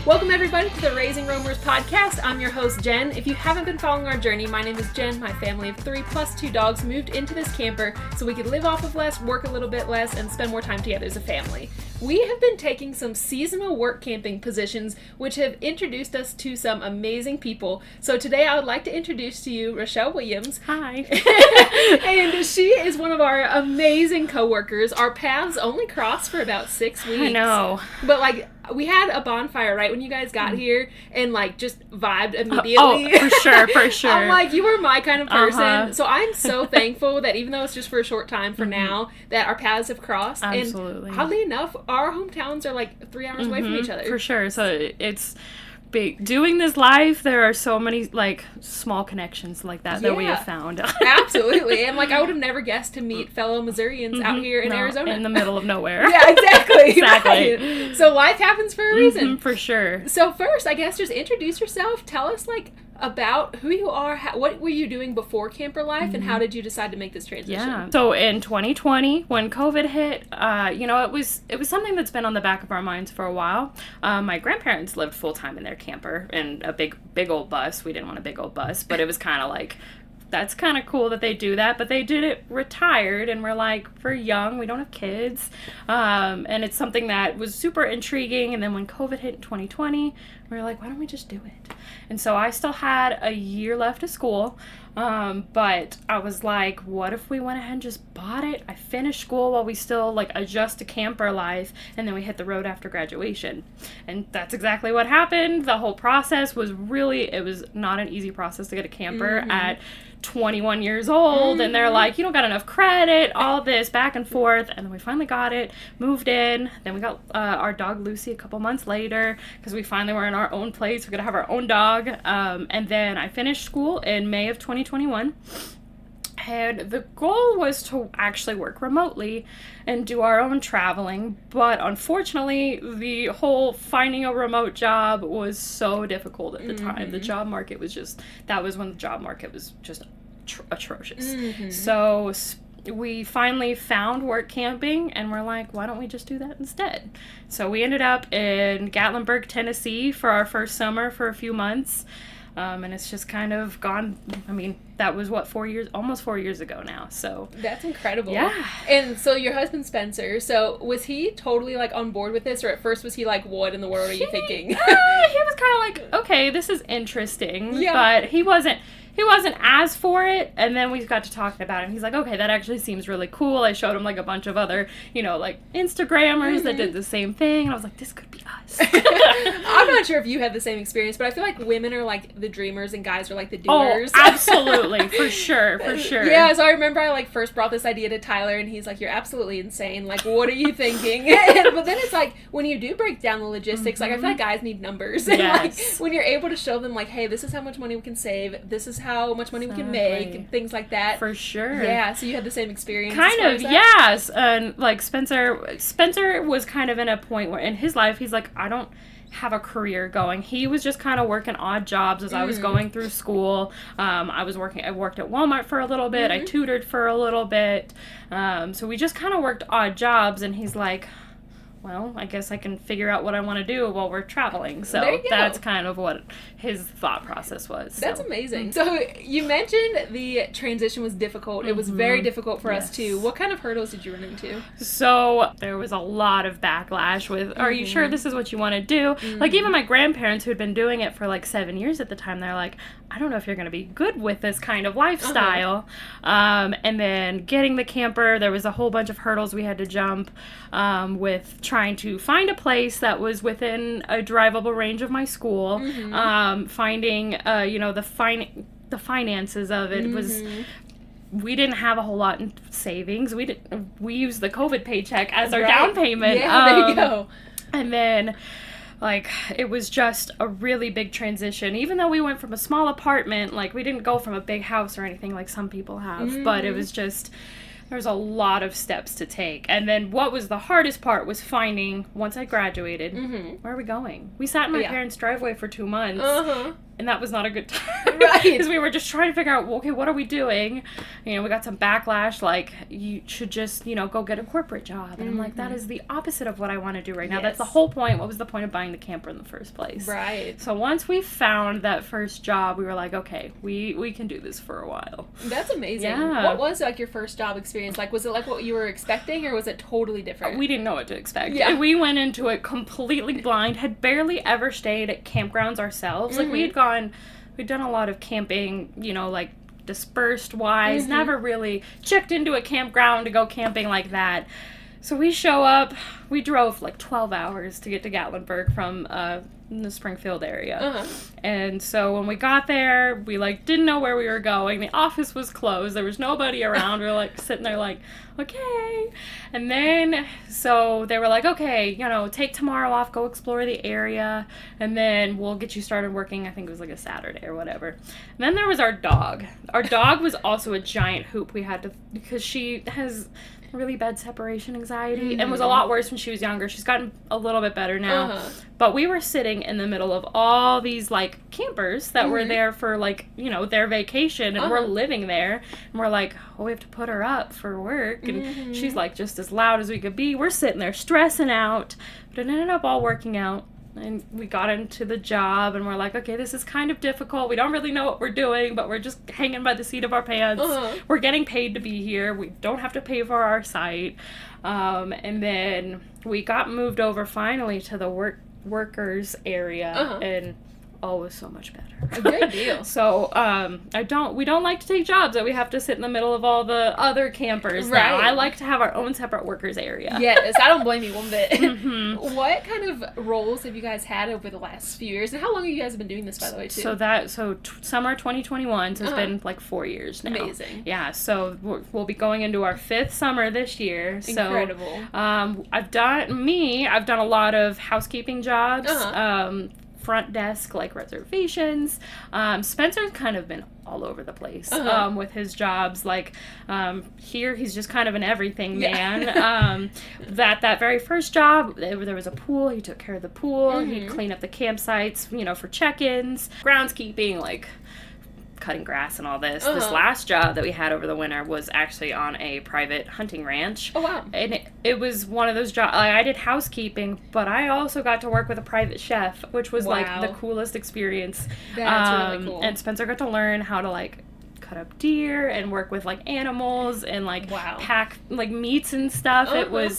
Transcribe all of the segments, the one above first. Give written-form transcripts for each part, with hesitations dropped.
Welcome everybody to the Raising Roamers podcast. I'm your host, Jen. If you haven't been following our journey, my name is Jen. My family of 3 plus 2 dogs moved into this camper so we could live off of less, work a little bit less, and spend more time together as a family. We have been taking some seasonal work camping positions, which have introduced us to some amazing people. So today I would like to introduce to you Rachelle Williams. Hi. And she is one of our amazing coworkers. Our paths only crossed for about 6 weeks. I know. But we had a bonfire right when you guys got here and just vibed immediately. Oh, for sure. I'm like, you are my kind of person. Uh-huh. So I'm so thankful that even though it's just for a short time for now, that our paths have crossed. Absolutely. And oddly enough, our hometowns are 3 hours away from each other. For sure. So it's big. Doing this live, there are so many small connections like that we have found. Absolutely. And I would have never guessed to meet fellow Missourians out here in Arizona. In the middle of nowhere. Yeah, exactly. Exactly. Right. So life happens for a reason. For sure. So first, I guess just introduce yourself. Tell us about who you are, what were you doing before camper life, and how did you decide to make this transition? Yeah. So in 2020, when COVID hit, it was something that's been on the back of our minds for a while. My grandparents lived full time in their camper in a big old bus. We didn't want a big old bus, but it was kind of that's kind of cool that they do that, but they did it retired, and we're we're young, we don't have kids, and it's something that was super intriguing. And then when COVID hit in 2020, we were like, why don't we just do it? And so I still had a year left of school, but I was like, what if we went ahead and just bought it? I finished school while we still adjust to camper life, and then we hit the road after graduation. And that's exactly what happened. The whole process was it was not an easy process to get a camper at 21 years old, and they're like, you don't got enough credit, all this back and forth. And then we finally got it, moved in. Then we got our dog Lucy a couple months later because we finally were in our own place. We're gonna have our own dog. And then I finished school in May of 2021. And the goal was to actually work remotely and do our own traveling. But unfortunately, the whole finding a remote job was so difficult at the time. The job market was that was when the job market was just atrocious. So we finally found work camping, and we're like, why don't we just do that instead? So we ended up in Gatlinburg, Tennessee for our first summer for a few months. And it's just kind of gone. I mean, that was almost 4 years ago now. So that's incredible. Yeah. And so your husband Spencer, so was he totally on board with this, or at first was he what in the world are you thinking? He was kind of okay, this is interesting. Yeah. But he wasn't as for it. And then we got to talking about it, and he's like, okay, that actually seems really cool. I showed him a bunch of other, Instagrammers that did the same thing. And I was like, this could be us. I'm not sure if you had the same experience, but I feel like women are the dreamers and guys are the doers. Oh, absolutely. For sure. Yeah, so I remember I first brought this idea to Tyler, and he's like, you're absolutely insane. What are you thinking? But then it's when you do break down the logistics, I feel like guys need numbers. Yes. And when you're able to show them hey, this is how much money we can save, this is how much money we can make, and things like that. For sure. Yeah, so you had the same experience. Kind of, yes. And Spencer was kind of in a point where in his life he's like, I don't have a career going. He was just kind of working odd jobs as I was going through school. I worked at Walmart for a little bit. I tutored for a little bit. So we just kind of worked odd jobs, and he's like, well, I guess I can figure out what I want to do while we're traveling. So that's kind of what his thought process was. That's amazing. So you mentioned the transition was difficult. It was very difficult for us too. What kind of hurdles did you run into? So there was a lot of backlash with, are you sure this is what you want to do? Even my grandparents who had been doing it for 7 years at the time, they're like, I don't know if you're going to be good with this kind of lifestyle. And then getting the camper, there was a whole bunch of hurdles we had to jump with trying to find a place that was within a drivable range of my school. Finding, the finances of it was... We didn't have a whole lot in savings. We used the COVID paycheck as our down payment. Yeah, there you go. And then... it was just a really big transition. Even though we went from a small apartment, we didn't go from a big house or anything like some people have. But it was just, there's a lot of steps to take. And then what was the hardest part was finding, once I graduated, where are we going? We sat in my parents' driveway for 2 months. And that was not a good time. Right. Because we were just trying to figure out, well, okay, what are we doing? You know, we got some backlash, like, you should just, you know, go get a corporate job. And I'm like, that is the opposite of what I want to do right now. That's the whole point. What was the point of buying the camper in the first place? Right. So once we found that first job, we were like, okay, we can do this for a while. That's amazing. Yeah. What was, like, your first job experience? Like, was it like what you were expecting, or was it totally different? We didn't know what to expect. Yeah. We went into it completely blind, had barely ever stayed at campgrounds ourselves. Like, we'd done a lot of camping, you know, like, dispersed wise, never really checked into a campground to go camping like that. So we show up, we drove like 12 hours to get to Gatlinburg from in the Springfield area. And so when we got there, we like didn't know where we were going. The office was closed. There was nobody around. We were like sitting there like, okay. And then so they were like, okay, you know, take tomorrow off, go explore the area, and then we'll get you started working. I think it was like a Saturday or whatever. And then there was our dog. Our dog was also a giant hoop. We had to, because she has really bad separation anxiety and was a lot worse when she was younger. She's gotten a little bit better now. But we were sitting in the middle of all these like campers that were there for like, you know, their vacation, and we're living there, and we're like, oh, we have to put her up for work, and she's like just as loud as we could be. We're sitting there stressing out, but it ended up all working out. And we got into the job, and we're like, okay, this is kind of difficult. We don't really know what we're doing, but we're just hanging by the seat of our pants. We're getting paid to be here. We don't have to pay for our site. And then we got moved over finally to the workers area, and all was so much better. A good deal. So, we don't like to take jobs that we have to sit in the middle of all the other campers now. I like to have our own separate workers area. Yes, I don't blame you one bit. What kind of roles have you guys had over the last few years, and how long have you guys been doing this, by the way, too? Summer 2021, so it's been like 4 years now. Amazing. Yeah, so we'll be going into our 5th summer this year. So, incredible. I've done a lot of housekeeping jobs. Front desk, like reservations. Spencer's kind of been all over the place with his jobs. Like here, he's just kind of an everything man. That very first job, there was a pool. He took care of the pool. He'd clean up the campsites, you know, for check-ins, groundskeeping, like cutting grass and all this. This last job that we had over the winter was actually on a private hunting ranch. Oh, wow. And it was one of those jobs. Like, I did housekeeping, but I also got to work with a private chef, which was like the coolest experience. That's really cool. And Spencer got to learn how to like cut up deer and work with like animals and like pack like meats and stuff.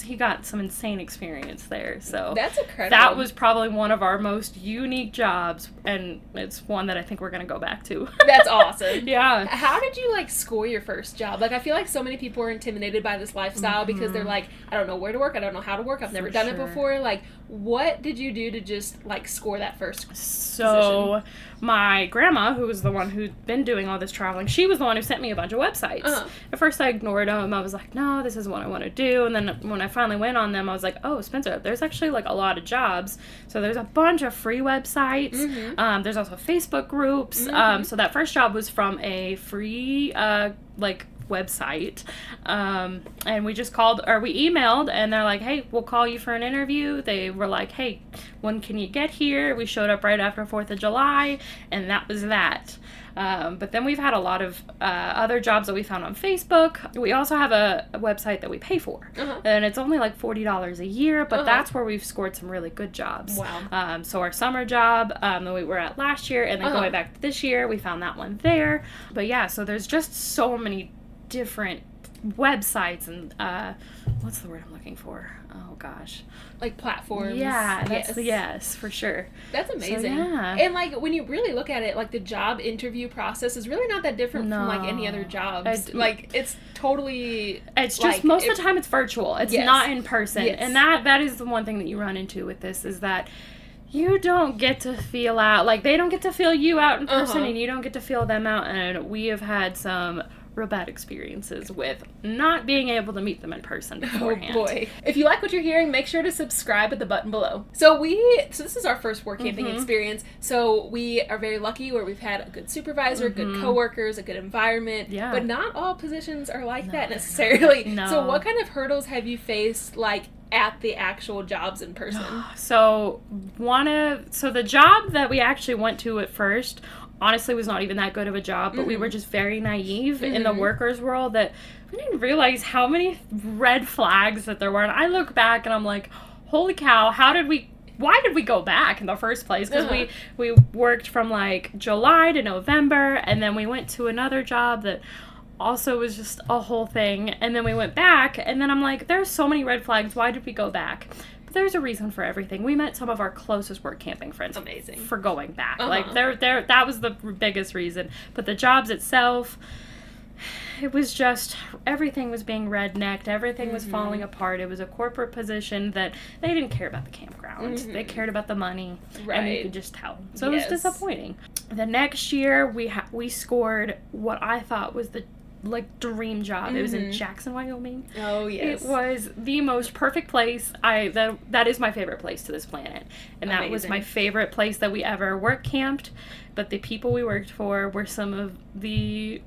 He got some insane experience there. So that's incredible. That was probably one of our most unique jobs, and it's one that I think we're gonna go back to. That's awesome. Yeah. How did you like score your first job? Like, I feel like so many people are intimidated by this lifestyle because they're like, I don't know where to work, I don't know how to work, I've never done it before. Like, what did you do to just like score that first position? My grandma, who was the one who'd been doing all this traveling, she was the one who sent me a bunch of websites. At first I ignored them. I was like, no, this isn't what I want to do. And then when I finally went on them, I was like, oh, Spencer, there's actually like a lot of jobs. So there's a bunch of free websites. There's also Facebook groups. So that first job was from a free website, and we just we emailed, and they're like, hey, we'll call you for an interview. They were like, hey, when can you get here? We showed up right after 4th of July, and that was that. But then we've had a lot of other jobs that we found on Facebook. We also have a website that we pay for, and it's only like $40 a year, but that's where we've scored some really good jobs. Wow. So our summer job that we were at last year, and then going back to this year, we found that one there. But yeah, so there's just so many different websites and what's the word I'm looking for? Oh gosh, like platforms. Yeah, that's yes, for sure. That's amazing. So, yeah. And like when you really look at it, like the job interview process is really not that different from like any other jobs. It's totally. It's just most of the time it's virtual. It's not in person, and that is the one thing that you run into with this is that you don't get to feel out, like they don't get to feel you out in person, and you don't get to feel them out. And we have had some real bad experiences with not being able to meet them in person beforehand. Oh boy. If you like what you're hearing, make sure to subscribe at the button below. So this is our first work camping experience. So we are very lucky where we've had a good supervisor, good coworkers, a good environment. Yeah. But not all positions are like that necessarily. No. So what kind of hurdles have you faced, like at the actual jobs in person? So the job that we actually went to at first honestly was not even that good of a job, but we were just very naive in the workers world that we didn't realize how many red flags that there were. And I look back and I'm like, holy cow, why did we go back in the first place? Because we worked from like July to November, and then we went to another job that also was just a whole thing, and then we went back, and then I'm like, there's so many red flags, why did we go back? But there's a reason for everything. We met some of our closest work camping friends. Amazing. For going back. Like that was the biggest reason. But the jobs itself, it was just, everything was being rednecked, everything was falling apart. It was a corporate position that they didn't care about the campground. They cared about the money, and you could just tell. So it was disappointing. The next year, we scored what I thought was the dream job. It was in Jackson, Wyoming. Oh, yes. It was the most perfect place. That is my favorite place to this planet. And that was my favorite place that we ever work camped. But the people we worked for were some of the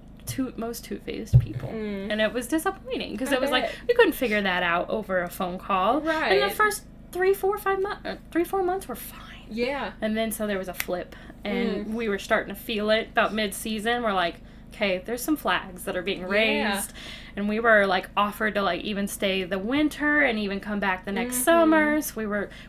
most two-faced people. And it was disappointing because it was like, we couldn't figure that out over a phone call. Right. And the first 4 months were fine. Yeah. And then so there was a flip, and we were starting to feel it about mid-season. We're like, okay, there's some flags that are being raised, and we were like offered to like even stay the winter and even come back the next summer. So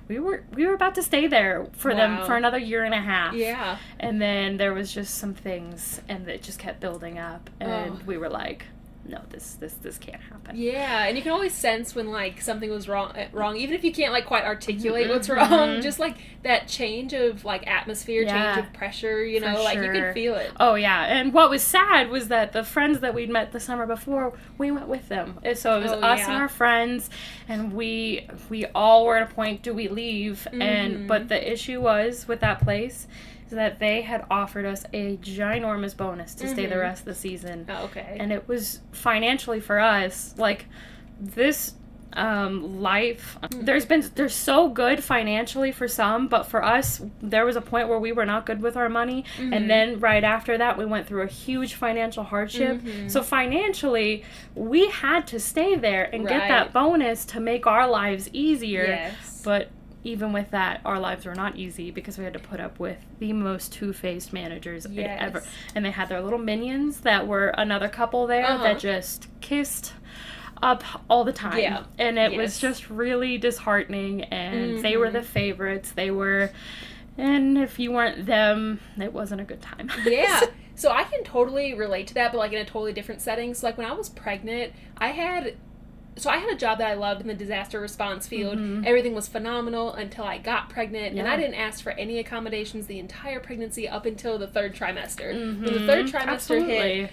we were about to stay there for them for another year and a half. Yeah. And then there was just some things, and it just kept building up, and we were like, no, this can't happen. Yeah, and you can always sense when like something was wrong, even if you can't like quite articulate what's wrong. Just like that change of like atmosphere, change of pressure, you know, like you can feel it. Oh yeah, and what was sad was that the friends that we'd met the summer before, we went with them. So it was us and our friends, and we all were at a point, do we leave? But the issue was with that place is that they had offered us a ginormous bonus to stay the rest of the season. Oh, okay. And it was financially for us, like, this life, they're so good financially for some, but for us, there was a point where we were not good with our money, and then right after that, we went through a huge financial hardship. So financially, we had to stay there and get that bonus to make our lives easier. Yes. But even with that, our lives were not easy because we had to put up with the most two-faced managers ever. And they had their little minions that were another couple there that just kissed up all the time. Yeah. And it was just really disheartening, and they were the favorites. And if you weren't them, it wasn't a good time. Yeah. So I can totally relate to that, but like in a totally different setting. So like when I was pregnant, I had a job that I loved in the disaster response field. Everything was phenomenal until I got pregnant, and I didn't ask for any accommodations the entire pregnancy up until the third trimester. When the third trimester hit,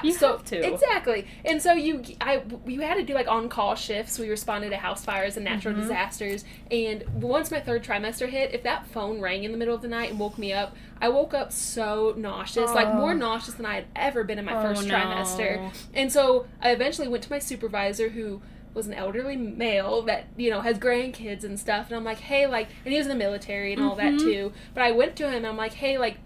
you have to. Exactly. And so you had to do like on-call shifts. We responded to house fires and natural disasters. And once my third trimester hit, if that phone rang in the middle of the night and woke me up, I woke up so nauseous, like more nauseous than I had ever been in my first trimester. And so I eventually went to my supervisor, who was an elderly male that, you know, has grandkids and stuff. And I'm like, hey, like, and he was in the military and all that too. But I went to him and I'm like, hey, like,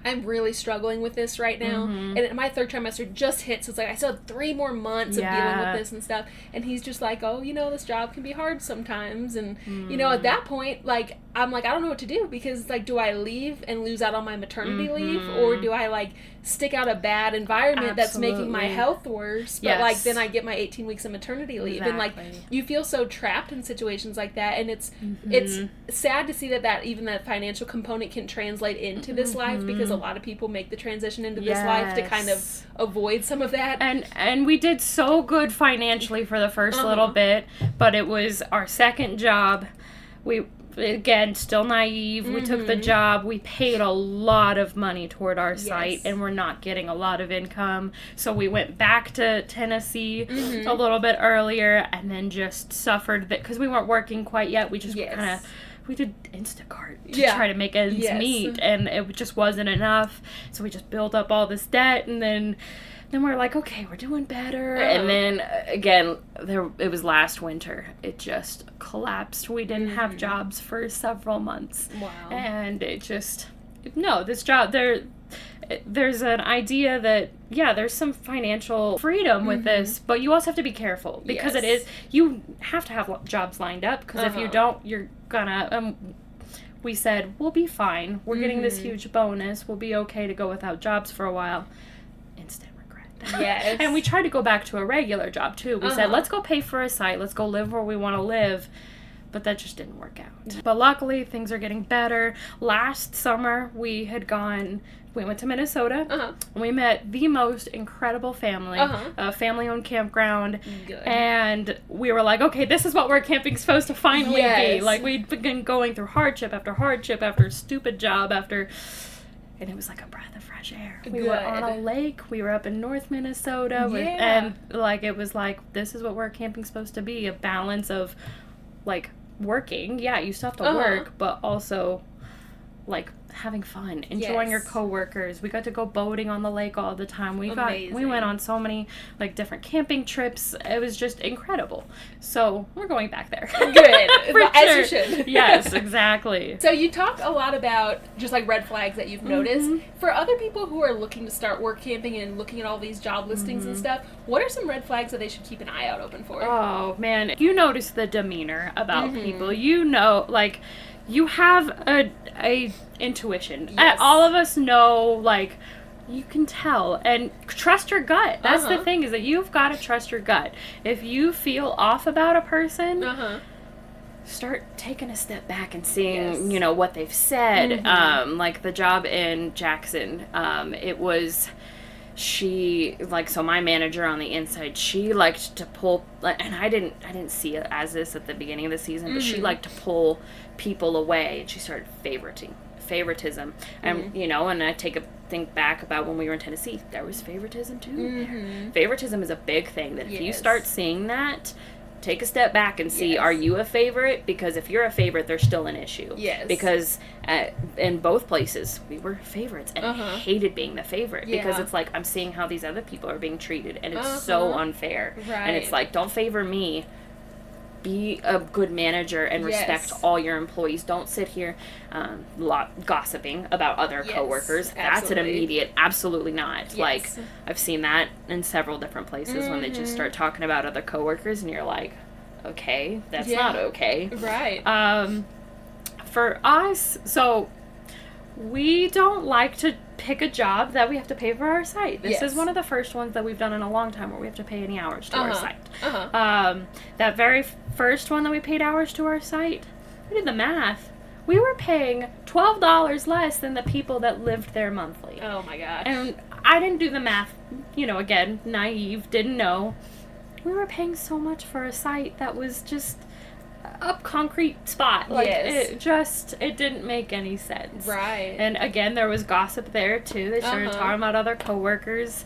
I'm really struggling with this right now. And my third trimester just hit, so it's like I still have 3 more months of dealing with this and stuff. And he's just like, oh, you know, this job can be hard sometimes. And, you know, at that point, like, I'm like, I don't know what to do, because, like, do I leave and lose out on my maternity leave, or do I, like, stick out a bad environment that's making my health worse, but, like, then I get my 18 weeks of maternity leave. And, like, you feel so trapped in situations like that, and it's sad to see that even that financial component can translate into this life, because a lot of people make the transition into this life to kind of avoid some of that. And we did so good financially for the first little bit, but it was our second job. We, again, still naive. We took the job. We paid a lot of money toward our site, and we're not getting a lot of income. So we went back to Tennessee a little bit earlier, and then just suffered because we weren't working quite yet. We just we did Instacart to try to make ends meet, and it just wasn't enough. So we just built up all this debt, and then we're like, okay, we're doing better. And then, again, it was last winter. It just collapsed. We didn't have jobs for several months. Wow. And it just, no, this job, there's an idea that, yeah, there's some financial freedom with this, but you also have to be careful because you have to have jobs lined up because if you don't, you're gonna, we said, we'll be fine. We're getting this huge bonus. We'll be okay to go without jobs for a while. Instant regret. Yes. And we tried to go back to a regular job too. We said, let's go pay for a site. Let's go live where we want to live. But that just didn't work out. But luckily, things are getting better. Last summer, we went to Minnesota. We met the most incredible family, a family-owned campground. Good. And we were like, okay, this is what we're camping supposed to finally be. Like, we'd been going through hardship after stupid job and it was like a breath of fresh air. We were on a lake. We were up in North Minnesota. And, like, it was like, this is what we're camping supposed to be, a balance of, like, working. Yeah, you still have to work, but also, like, having fun, enjoying your coworkers. We got to go boating on the lake all the time. We went on so many, like, different camping trips. It was just incredible. So we're going back there. Good. As you should. Yes, exactly. So you talk a lot about just, like, red flags that you've noticed. For other people who are looking to start work camping and looking at all these job listings and stuff, what are some red flags that they should keep an eye out open for? Oh, man. You notice the demeanor about people. You know, like, you have a intuition. Yes. All of us know, like, you can tell. And trust your gut. That's the thing, is that you've got to trust your gut. If you feel off about a person, start taking a step back and seeing, you know, what they've said. Like, the job in Jackson, it was... so my manager on the inside, she liked to pull, and I didn't see it as this at the beginning of the season, but she liked to pull people away, and she started favoritism. And, you know, and I think back about when we were in Tennessee, there was favoritism too. Favoritism is a big thing, that if you start seeing that, take a step back and see, are you a favorite? Because if you're a favorite, there's still an issue. Yes. Because in both places, we were favorites, and I hated being the favorite because it's like, I'm seeing how these other people are being treated, and it's so unfair. Right. And it's like, don't favor me. Be a good manager and respect all your employees. Don't sit here gossiping about other coworkers. That's an immediate, absolutely not. Yes. Like, I've seen that in several different places when they just start talking about other coworkers, and you're like, okay, that's not okay. Right. For us, so we don't like to pick a job that we have to pay for our site. This is one of the first ones that we've done in a long time where we have to pay any hours to our site. That very first one that we paid hours to our site, we did the math. We were paying $12 less than the people that lived there monthly. Oh my gosh. And I didn't do the math, you know, again, naive, didn't know. We were paying so much for a site that was just a concrete spot. Like, it didn't make any sense. Right. And again, there was gossip there too. They started talking about other coworkers.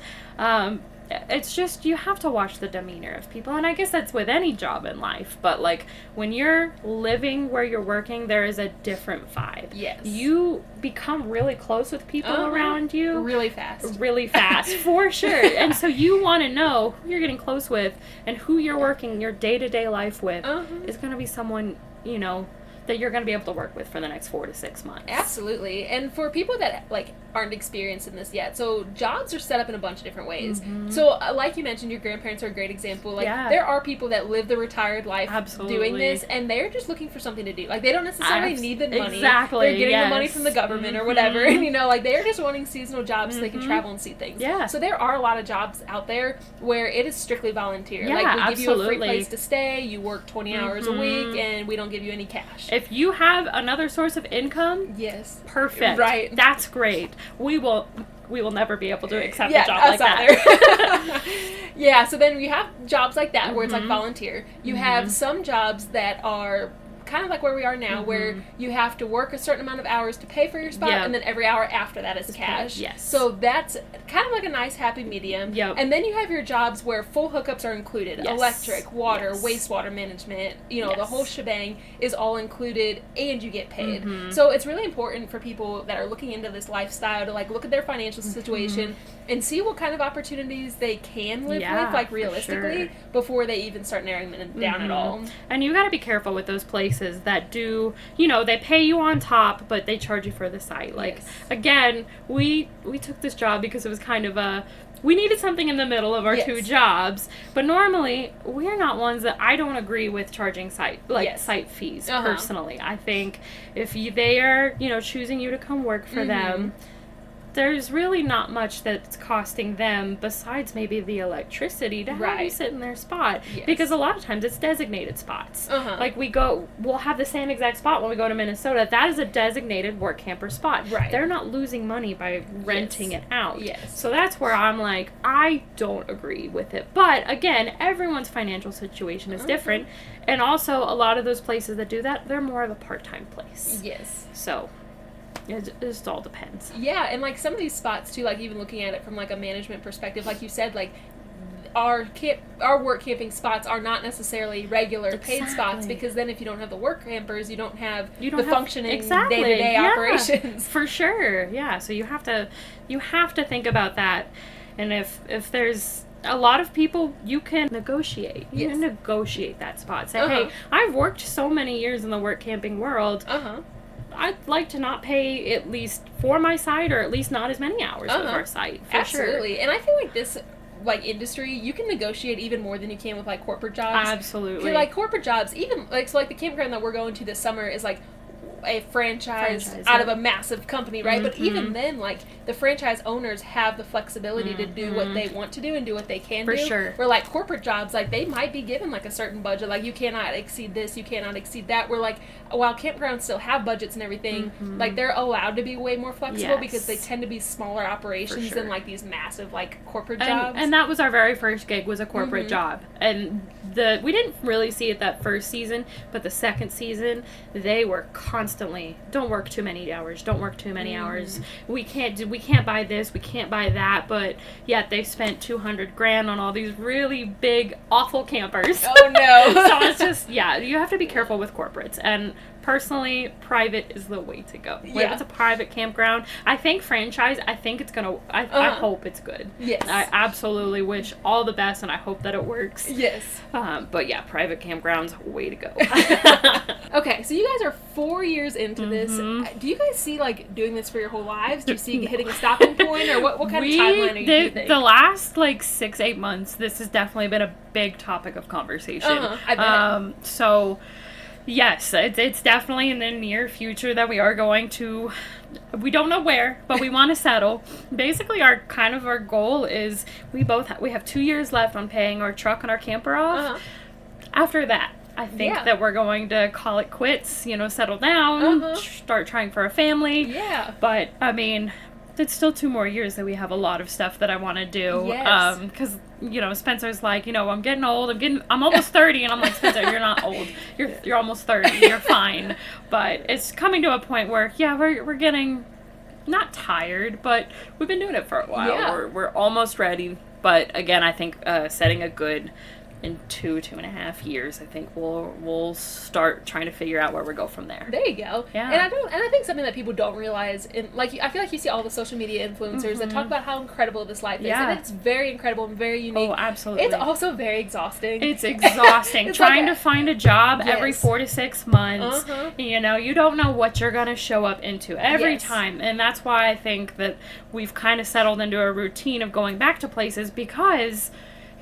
It's just, you have to watch the demeanor of people, and I guess that's with any job in life, but, like, when you're living where you're working, there is a different vibe. Yes. You become really close with people around you. Really fast, for sure. And so you want to know who you're getting close with, and who you're working your day-to-day life with is going to be someone, you know, that you're going to be able to work with for the next 4 to 6 months. Absolutely. And for people that, like, aren't experienced in this yet, so jobs are set up in a bunch of different ways. So, like you mentioned, your grandparents are a great example. Like, there are people that live the retired life doing this, and they're just looking for something to do. Like, they don't necessarily need the money. Exactly. They're getting the money from the government or whatever, and, you know, like, they're just wanting seasonal jobs so they can travel and see things. Yeah. So there are a lot of jobs out there where it is strictly volunteer. Yeah, like, we give you a free place to stay, you work 20 hours a week, and we don't give you any cash. If you have another source of income, perfect. Right. That's great. We will never be able to accept a job like that. Yeah, so then we have jobs like that where it's like volunteer. You have some jobs that are kind of like where we are now, where you have to work a certain amount of hours to pay for your spot, and then every hour after that is cash. Yes. So that's kind of like a nice happy medium. Yep. And then you have your jobs where full hookups are included. Yes. Electric, water, wastewater management, you know, the whole shebang is all included, and you get paid. So it's really important for people that are looking into this lifestyle to, like, look at their financial situation and see what kind of opportunities they can live with, like, realistically, before they even start narrowing them down at all. And you got to be careful with those places places that do, they pay you on top, but they charge you for the site. Like, again, we took this job because it was kind of we needed something in the middle of our two jobs, but normally we're not ones that I don't agree with charging site fees personally. I think if they are, choosing you to come work for them, there's really not much that's costing them besides maybe the electricity to have you sit in their spot. Yes. Because a lot of times it's designated spots. Like we'll have the same exact spot when we go to Minnesota. That is a designated work camper spot. Right. They're not losing money by renting it out. Yes. So that's where I'm like, I don't agree with it. But again, everyone's financial situation is different. And also a lot of those places that do that, they're more of a part-time place. Yes. So it just all depends. Yeah, and like some of these spots too, like even looking at it from like a management perspective, like you said, like our work camping spots are not necessarily regular paid spots, because then if you don't have the work campers, you don't have the functioning day-to-day operations. For sure. Yeah, so you have to think about that. And if there's a lot of people, you can negotiate. You can negotiate that spot. Say, hey, I've worked so many years in the work camping world. I'd like to not pay at least for my site, or at least not as many hours of our site. For Absolutely. Sure. And I feel like this industry, you can negotiate even more than you can with like corporate jobs. Absolutely. Like corporate jobs, even like the campground that we're going to this summer is like a franchise out of a massive company, right? But even then, like, the franchise owners have the flexibility to do what they want to do and do what they can do. For sure. Where, like, corporate jobs, like, they might be given, like, a certain budget. Like, you cannot exceed this, you cannot exceed that. Where, like, while campgrounds still have budgets and everything, like, they're allowed to be way more flexible because they tend to be smaller operations than, like, these massive, like, corporate jobs. And that was our very first gig, was a corporate job. And we didn't really see it that first season, but the second season, they were constantly, don't work too many hours, don't work too many hours. We can't buy this, we can't buy that, but yet they spent $200,000 on all these really big, awful campers. Oh no. So it's just, you have to be careful with corporates. And personally, private is the way to go. If it's a private campground, I think franchise, I think it's gonna, I hope it's good. Yes. I absolutely wish all the best, and I hope that it works. Yes. But yeah, private campgrounds, way to go. Okay, so you guys are 4 years into this. Do you guys see, like, doing this for your whole lives? Do you see hitting a stopping point, or what kind of timeline are you thinking? The last, like, 6-8 months, this has definitely been a big topic of conversation. I bet. So, yes, it's definitely in the near future that we are going to, we don't know where, but we want to settle. Basically, our goal is we have 2 years left on paying our truck and our camper off. After that, I think that we're going to call it quits, settle down, start trying for a family. Yeah. But, I mean, it's still 2 more years that we have a lot of stuff that I want to do. Yes. Because, Spencer's like, I'm getting old. I'm almost 30. And I'm like, Spencer, you're not old. You're almost 30. You're fine. But it's coming to a point where, we're getting not tired, but we've been doing it for a while. Yeah. We're almost ready. But again, I think setting a good, in 2.5 years, I think we'll start trying to figure out where we go from there. There you go. Yeah. And I think something that people don't realize, I feel like you see all the social media influencers that talk about how incredible this life is, and it's very incredible and very unique. Oh, absolutely. It's also very exhausting. It's exhausting. Trying to find a job every 4 to 6 months. You don't know what you're gonna show up into every time, and that's why I think that we've kind of settled into a routine of going back to places, because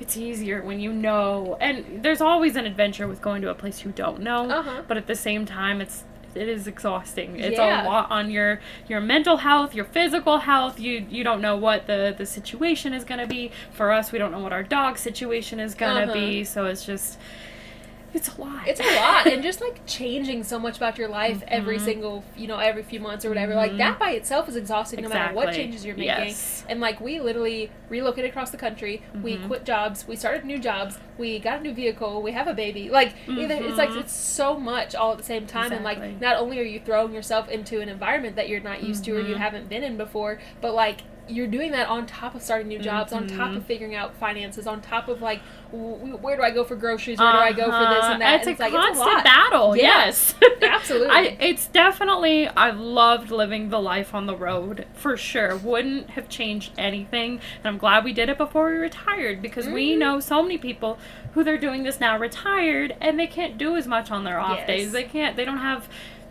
it's easier when you know, and there's always an adventure with going to a place you don't know, but at the same time, it is exhausting. It's a lot on your mental health, your physical health. You don't know what the situation is going to be. For us, we don't know what our dog situation is going to be, so it's a lot. It's a lot. And just, like, changing so much about your life every single, every few months or whatever. Like, that by itself is exhausting no matter what changes you're making. Yes. And, like, we literally relocated across the country. We quit jobs. We started new jobs. We got a new vehicle. We have a baby. Like, it's like, it's so much all at the same time. And, like, not only are you throwing yourself into an environment that you're not used to or you haven't been in before, but, like, you're doing that on top of starting new jobs, on top of figuring out finances, on top of like, where do I go for groceries? Where do I go for this and that? It's and a constant battle. Yes. Absolutely. It's definitely, I loved living the life on the road, for sure. Wouldn't have changed anything. And I'm glad we did it before we retired, because we know so many people who they're doing this now retired, and they can't do as much on their off days. They don't have...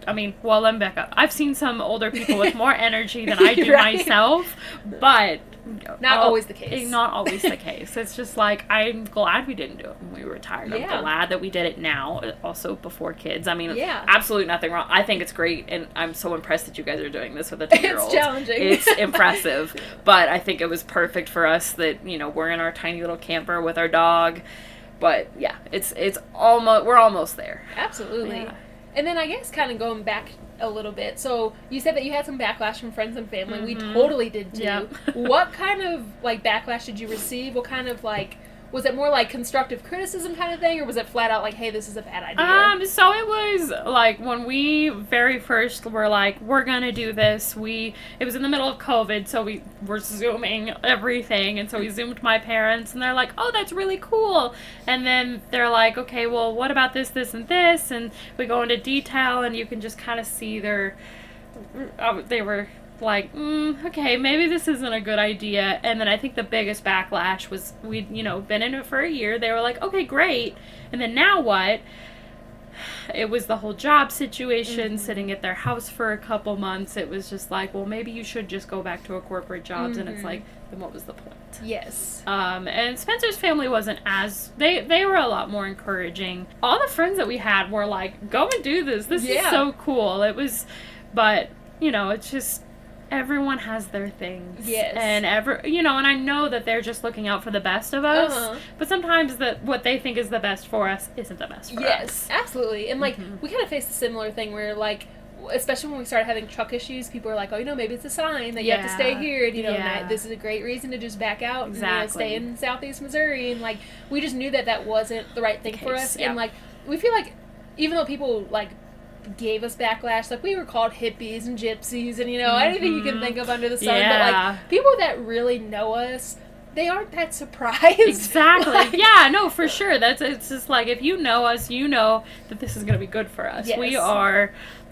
I mean, well, let me back up. I've seen some older people with more energy than I do myself, but... Not always the case. Not always the case. It's just like, I'm glad we didn't do it when we were retired. I'm glad that we did it now, also before kids. I mean, absolutely nothing wrong. I think it's great, and I'm so impressed that you guys are doing this with a 2-year-old. It's challenging. It's impressive, but I think it was perfect for us that, you know, we're in our tiny little camper with our dog, but yeah, it's almost, we're almost there. Absolutely. Yeah. And then I guess kind of going back a little bit. So you said that you had some backlash from friends and family. We totally did too. Yep. What kind of like backlash did you receive? What kind of like, was it more like constructive criticism kind of thing, or was it flat out like, hey, this is a bad idea? So it was like when we very first were like, we're gonna do this, it was in the middle of COVID, so we were Zooming everything, and so we Zoomed my parents, and they're like, oh, that's really cool. And then they're like, okay, well, what about this, this, and this? And we go into detail, and you can just kind of see they were like, okay, maybe this isn't a good idea. And then I think the biggest backlash was, we'd, been in it for a year. They were like, okay, great. And then now what? It was the whole job situation, sitting at their house for a couple months. It was just like, well, maybe you should just go back to a corporate jobs. And it's like, then what was the point? Yes. And Spencer's family wasn't as, they were a lot more encouraging. All the friends that we had were like, go and do this. This is so cool. It was, but, it's just, everyone has their things. Yes. And and I know that they're just looking out for the best of us, but sometimes what they think is the best for us isn't the best for us. Yes, absolutely. And like, we kind of faced a similar thing where like, especially when we started having truck issues, people were like, oh, maybe it's a sign that you have to stay here, and this is a great reason to just back out and stay in Southeast Missouri. And like, we just knew that wasn't the right thing for us. And like, we feel like, even though people like gave us backlash, like we were called hippies and gypsies and anything you can think of under the sun, but like people that really know us, they aren't that surprised. Exactly. Yeah, no, for sure. It's just like, if you know us, you know that this is going to be good for us. Yes.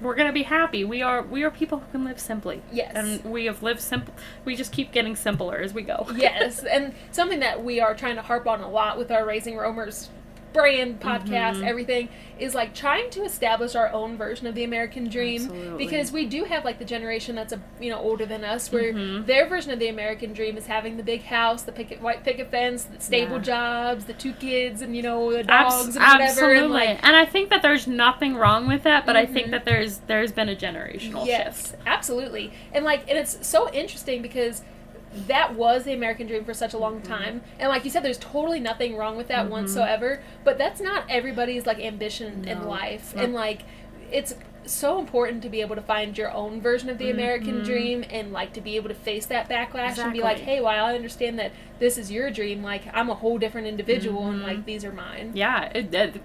We're going to be happy. We are people who can live simply. Yes. And we have lived simple. We just keep getting simpler as we go. Yes. And something that we are trying to harp on a lot with our Raising Roamers brand, podcast, everything, is like trying to establish our own version of the American dream. Absolutely. Because we do have like the generation that's older than us, where their version of the American dream is having the big house, the white picket fence, the stable jobs, the 2 kids, and the dogs and whatever. Absolutely. And I think that there's nothing wrong with that, but I think that there's been a generational shift. Absolutely. And it's so interesting because that was the American dream for such a long time. And like you said, there's totally nothing wrong with that whatsoever. But that's not everybody's like ambition in life. And like, it's so important to be able to find your own version of the American dream, and like to be able to face that backlash and be like, hey, while I understand that this is your dream, like I'm a whole different individual and like these are mine. Yeah,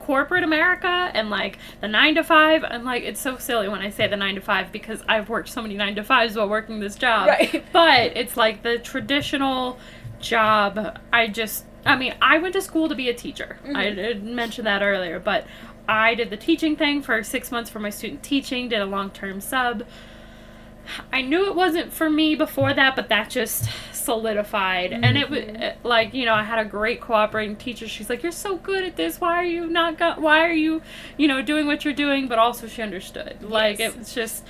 corporate America and like the 9 to 5, and like it's so silly when I say the 9 to 5 because I've worked so many 9 to 5s while working this job. Right. But it's like the traditional job. I went to school to be a teacher. I did mention that earlier, but I did the teaching thing for 6 months for my student teaching, did a long-term sub. I knew it wasn't for me before that, but that just solidified. And it was like, I had a great cooperating teacher. She's like, you're so good at this. Why are you doing what you're doing? But also she understood. Yes. Like, it's just,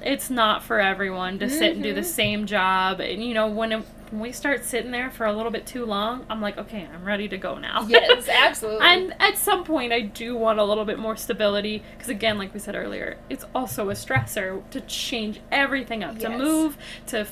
it's not for everyone to sit and do the same job. And, when we start sitting there for a little bit too long, I'm like, okay, I'm ready to go now. Yes, absolutely. And at some point, I do want a little bit more stability. Because again, like we said earlier, it's also a stressor to change everything up, to move, to,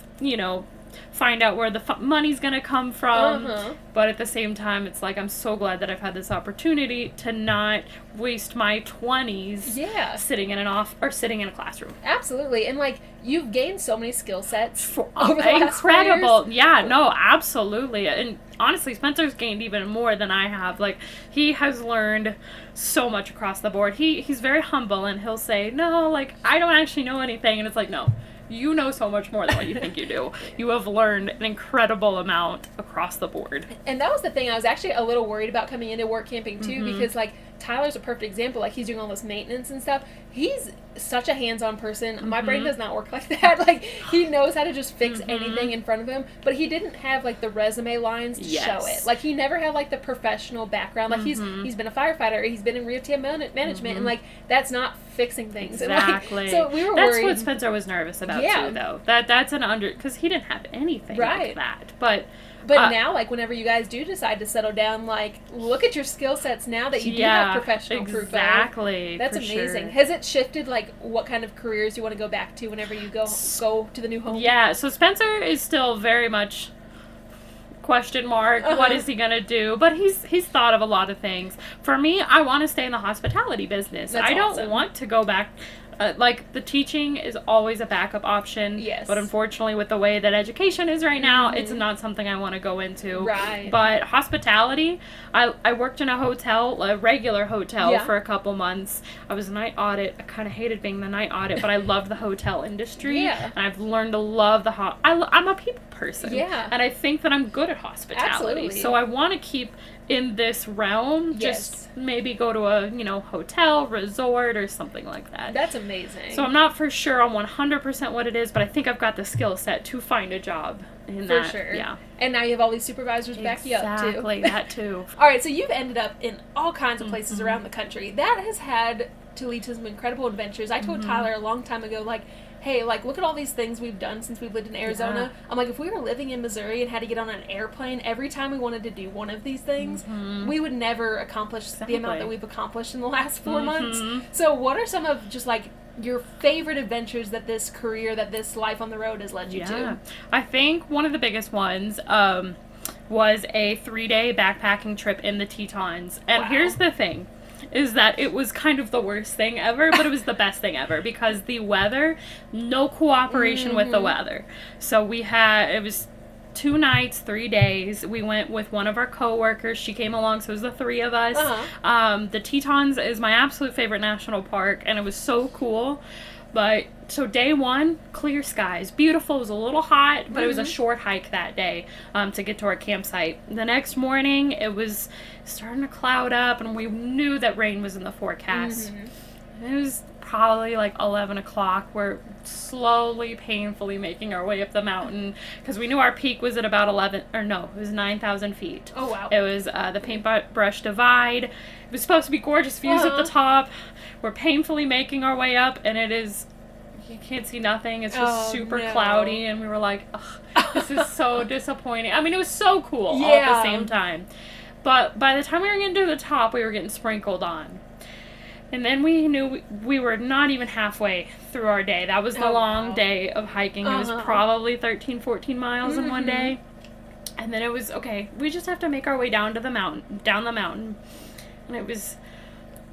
find out where the money's going to come from. But at the same time, it's like, I'm so glad that I've had this opportunity to not waste my 20s sitting in a classroom. Absolutely. And like, you've gained so many skill sets over the last 4 years. Incredible. Yeah, no, absolutely. And honestly, Spencer's gained even more than I have. Like, he has learned so much across the board. He's very humble, and he'll say, no, like, I don't actually know anything. And it's like, no, you know so much more than what you think you do. You have learned an incredible amount across the board. And that was the thing. I was actually a little worried about coming into work camping too, because like Tyler's a perfect example. Like, he's doing all this maintenance and stuff. He's such a hands-on person. My brain does not work like that. Like, he knows how to just fix anything in front of him, but he didn't have like the resume lines to show it. Like, he never had like the professional background. Like, he's been a firefighter, he's been in rehab management, and like, that's not fixing things. Exactly. And, like, so we were that's worried. what Spencer was nervous about too, though. That's an because he didn't have anything like that. But now, like, whenever you guys do decide to settle down, like, look at your skill sets now that you do have professional proof of. Exactly. That's amazing. Sure. Has it shifted, like, what kind of careers you want to go back to whenever you go to the new home? Yeah, so Spencer is still very much question mark. What is he going to do? But he's thought of a lot of things. For me, I want to stay in the hospitality business. I don't want to go back. Like, the teaching is always a backup option. Yes. But unfortunately, with the way that education is right now, it's not something I want to go into. Right. But hospitality, I worked in a hotel, a regular hotel, for a couple months. I was a night audit. I kind of hated being the night audit, but I loved the hotel industry. And I've learned to love I'm a people person. And I think that I'm good at hospitality. Absolutely. So I want to keep in this realm, just maybe go to a, hotel, resort, or something like that. That's amazing. So I'm not for sure on 100% what it is, but I think I've got the skill set to find a job in that. For sure. Yeah. And now you have all these supervisors back you up, too. Exactly, that too. All right, so you've ended up in all kinds of places around the country. That has had to lead to some incredible adventures. I told Tyler a long time ago, like, hey, like, look at all these things we've done since we've lived in Arizona. I'm like, if we were living in Missouri and had to get on an airplane every time we wanted to do one of these things, we would never accomplish the amount that we've accomplished in the last 4 months. So what are some of just, like, your favorite adventures that this career, that this life on the road has led you to? I think one of the biggest ones was a 3-day backpacking trip in the Tetons. And here's the thing. Is that it was kind of the worst thing ever, but it was the best thing ever, because the weather, no cooperation with the weather. So it was 2 nights, 3 days. We went with one of our coworkers. She came along, so it was the 3 of us. The Tetons is my absolute favorite national park, and it was so cool. But, so day 1, clear skies. Beautiful. It was a little hot, but it was a short hike that day to get to our campsite. The next morning, it was starting to cloud up, and we knew that rain was in the forecast. It was probably like 11 o'clock. We're slowly, painfully making our way up the mountain, because we knew our peak was at about it was 9,000 feet. Oh, wow. It was the Paintbrush Divide. It was supposed to be gorgeous views at the top. We're painfully making our way up, and you can't see nothing. It's just super cloudy, and we were like, ugh, this is so disappointing. I mean, it was so cool all at the same time. But by the time we were getting to the top, we were getting sprinkled on. And then we knew we were not even halfway through our day. That was the long day of hiking. It was probably 13, 14 miles in one day. And then it was, okay, we just have to make our way down the mountain. And it was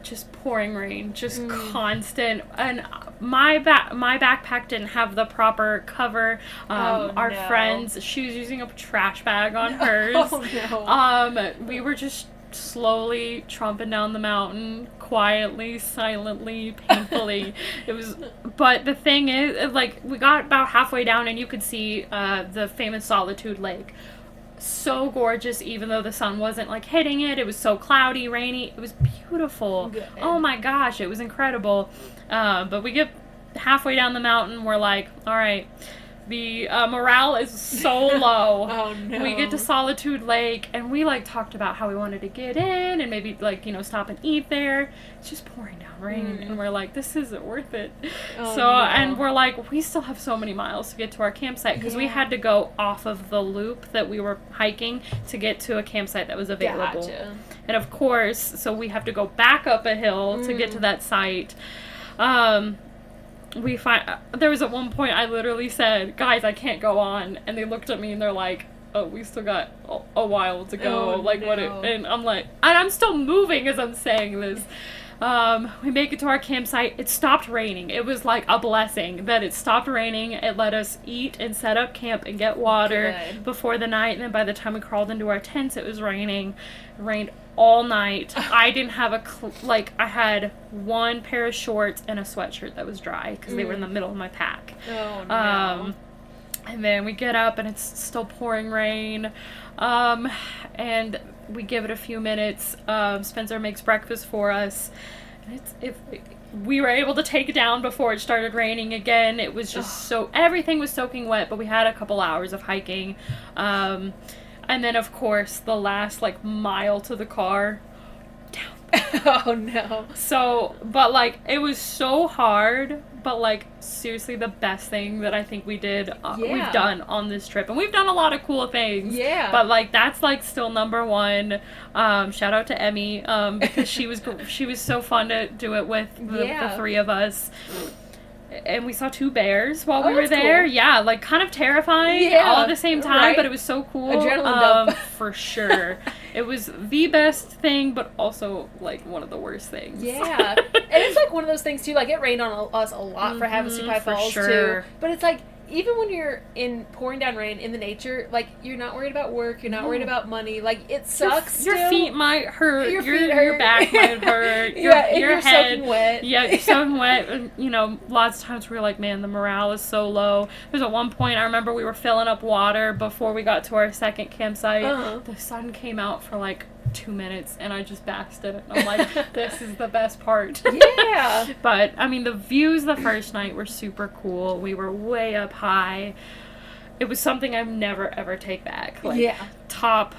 just pouring rain, just constant. And my backpack didn't have the proper cover. Our friends, she was using a trash bag on hers. We were just slowly tromping down the mountain, quietly, silently, painfully. But the thing is, like, we got about halfway down, and you could see the famous Solitude Lake. So gorgeous, even though the sun wasn't like hitting it. It was so cloudy, rainy. It was beautiful. Good. Oh my gosh, it was incredible. But we get halfway down the mountain, we're like, all right, the morale is so low. Oh no. We get to Solitude Lake, and we like talked about how we wanted to get in and maybe like, stop and eat there. It's just pouring down rain, and we're like, this isn't worth it. And we're like, we still have so many miles to get to our campsite, because we had to go off of the loop that we were hiking to get to a campsite that was available. Gotcha. And of course, so we have to go back up a hill to get to that site. There was at one point I literally said, guys, I can't go on, and they looked at me and they're like, oh, we still got a while to go. And I'm like, and I'm still moving as I'm saying this. We make it to our campsite. It stopped raining. It was like a blessing that it stopped raining. It let us eat and set up camp and get water before the night. And then by the time we crawled into our tents, it was raining. It rained all night. I didn't have I had one pair of shorts and a sweatshirt that was dry because they were in the middle of my pack. Oh, no. And then we get up and it's still pouring rain. And we give it a few minutes. Spencer makes breakfast for us. And we were able to take it down before it started raining again. It was just everything was soaking wet, but we had a couple hours of hiking. And then, of course, the last, mile to the car, down. Oh, no. So, but, it was so hard, but, seriously, the best thing that I think we've done on this trip. And we've done a lot of cool things. Yeah. But, that's, still number one. Shout out to Emmy, because she was so fun to do it with the three of us. And we saw 2 bears while we were there. Cool. Yeah, kind of terrifying all at the same time, but it was so cool. Adrenaline dump. For sure. It was the best thing, but also, one of the worst things. Yeah. And it's, one of those things, too, it rained on us a lot for Havasupai Falls, too. But it's, even when you're in pouring down rain in the nature, you're not worried about work, you're not worried about money, it sucks. Your feet might hurt, your back might hurt, your you're head. Soaking wet. Yeah, you're soaking wet. And, lots of times we were like, man, the morale is so low. There's at one point, I remember we were filling up water before we got to our second campsite. Uh-huh. The sun came out for 2 minutes and I just basked in it. I'm like, this is the best part. Yeah. But the views the first night were super cool. We were way up high. It was something I've never ever take back. Top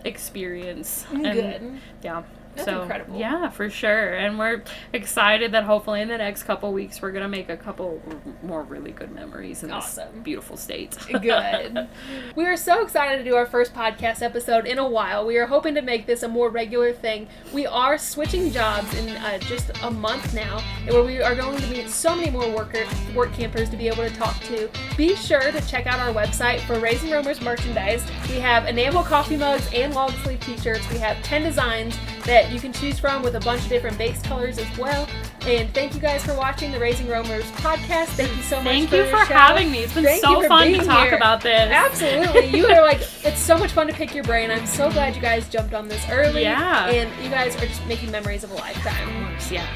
experience. Good. Yeah. That's incredible. Yeah, for sure. And we're excited that hopefully in the next couple weeks we're going to make a couple more really good memories in this beautiful state. Good. We are so excited to do our first podcast episode in a while. We are hoping to make this a more regular thing. We are switching jobs in just a month now, where we are going to meet so many more work campers to be able to talk to. Be sure to check out our website for Raising Roamers merchandise. We have enamel coffee mugs and long sleeve t-shirts. We have 10 designs that you can choose from with a bunch of different base colors as well. And thank you guys for watching the Raising Roamers podcast. Thank you so much. Thank you for having me. It's been so fun to talk about this. Absolutely. You are it's so much fun to pick your brain. I'm so glad you guys jumped on this early. Yeah. And you guys are just making memories of a lifetime. Of course, yeah.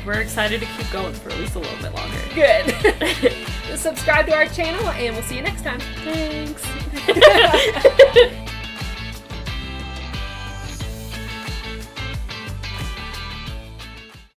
We're excited to keep going for at least a little bit longer. Good. Subscribe to our channel and we'll see you next time. Thanks.